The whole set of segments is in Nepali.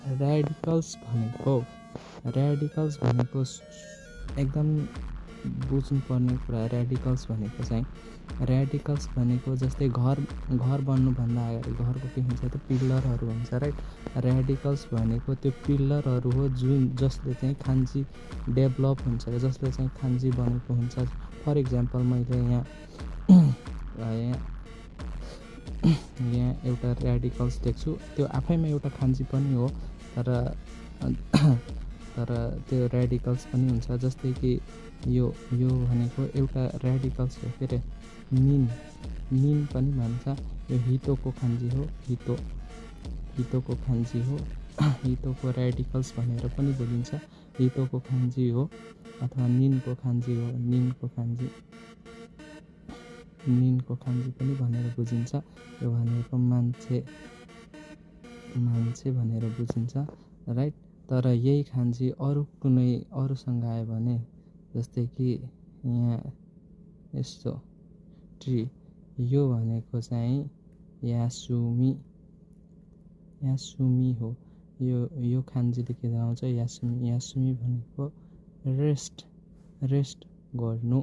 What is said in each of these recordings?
ऱ्याडिकल्स भनेको एकदम बुझ्नुपर्ने कुरा। ऱ्याडिकल्स भनेको जस्तै घर बन्नुभन्दा अगाडि घरको के हुन्छ त पिल्लरहरू हुन्छ, राइट। ऱ्याडिकल्स भनेको त्यो पिल्लरहरू हो जसले चाहिँ खान्जी डेभलप हुन्छ, जसले चाहिँ खान्जी बनेको हुन्छ। फर इक्जाम्पल मैले यहाँ एउटा ऱ्याडिकल्स देख्छु, त्यो आफैमा एउटा खान्जी पनि हो, तर त्यो ऱ्याडिकल्स पनि हुन्छ। जस्तै कि यो भनेको एउटा ऱ्याडिकल्स हो, के अरे निन पनि भन्छ। यो हितोको खान्जी हो, हितोको खान्जी हो। हितोको ऱ्याडिकल्स भनेर पनि बोलिन्छ। हितोको खान्जी हो अथवा निनको खान्जी हो। निनको खान्जी पनि भनेर बुझिन्छ। यो भनेको मान्छे भनेर बुझिन्छ, राइट। तर यही खान्जी अरूसँग आयो भने, जस्तै कि यहाँ यस्तो ट्री, यो भनेको चाहिँ यासुमी हो। यो खान्जीले के आउँछ? यासुमी भनेको रेस्ट गर्नु।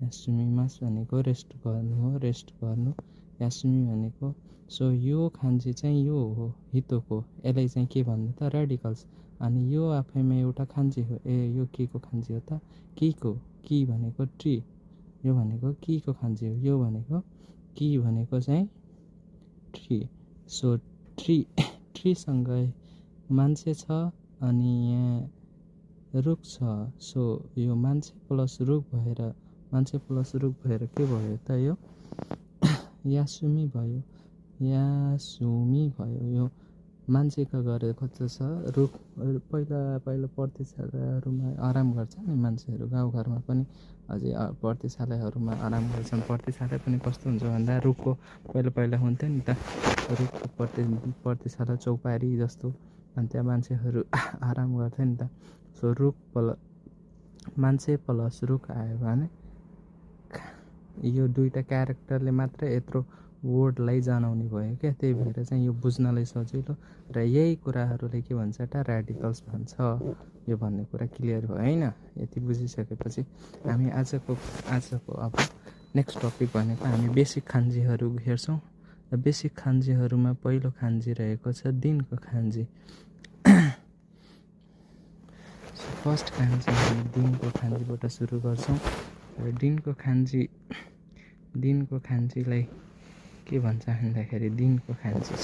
यासुमिमास भनेको रेस्ट गर्नु। यासुमी भनेको, सो यो खान्जी चाहिँ यो हो हितोको। यसलाई चाहिँ के भन्नु त? ऱ्याडिकल्स। अनि यो आफैमा एउटा खान्जी हो। यो के को खान्जी हो त? की भनेको ट्री, यो भनेको की को खान्जी हो। यो भनेको की भनेको चाहिँ ट्री। सो ट्रीसँग मान्छे छ अनि यहाँ रुख छ। सो यो मान्छे प्लस रुख भएर के भयो त? यो यासुमी भयो। यो मान्छेका गरेर कस्तो छ? रुख। पहिला प्रतिशालाहरूमा आराम गर्छ नि मान्छेहरू, गाउँघरमा पनि अझै प्रतिशालाहरूमा आराम गर्छन्। प्रतिशाला पनि कस्तो हुन्छ भन्दा रुखको पहिला हुन्थ्यो नि त, रुखको प्रतिशाला चौपारी जस्तो। अनि त्यहाँ मान्छेहरू आराम गर्थ्यो नि त। सो मान्छे प्लस रुख आयो भने यो दुईवटा क्यारेक्टरले मात्रै यत्रो वर्डलाई जनाउने भयो क्या। त्यही भएर चाहिँ यो बुझ्नलाई सजिलो, र यही कुराहरूले के भन्छ त? ऱ्याडिकल्स भन्छ। यो भन्ने कुरा क्लियर भयो होइन? यति बुझिसकेपछि हामी आजको अब नेक्स्ट टपिक भनेको हामी बेसिक खान्जीहरू हेर्छौँ। र बेसिक खान्जीहरूमा पहिलो खान्जी रहेको छ दिनको खान्जी। फर्स्ट खान्जी हामी दिनको खान्जीबाट सुरु गर्छौँ। र दिनको खान्जीलाई के भन्छ भन्दाखेरि दिनको खान्जी